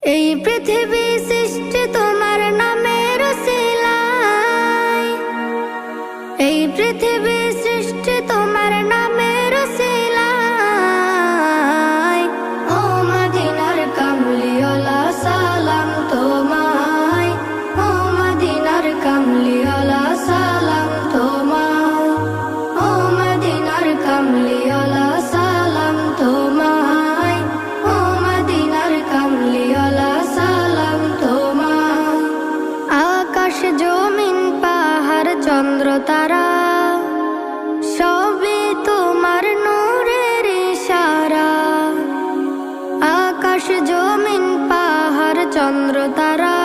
এই পৃথিবী সৃষ্টি তোমার নামের উসিলায়, এই পৃথিবী সৃষ্টি তোমার নামের উসিলায়। ও মদিনার কামলিওয়ালা সালাম তোমায়, ও মদিনার কামলিওয়ালা সালাম তোমায়, ও মদিনার কামলিওয়ালা সালাম তোমায়, ও মদিনার কামলিওয়ালা সালাম তোমায়। আকাশ জমিন পাহাড় চন্দ্র তারা সবই তোমার নূরের ইশারা। আকাশ জমিন পাহাড় চন্দ্র তারা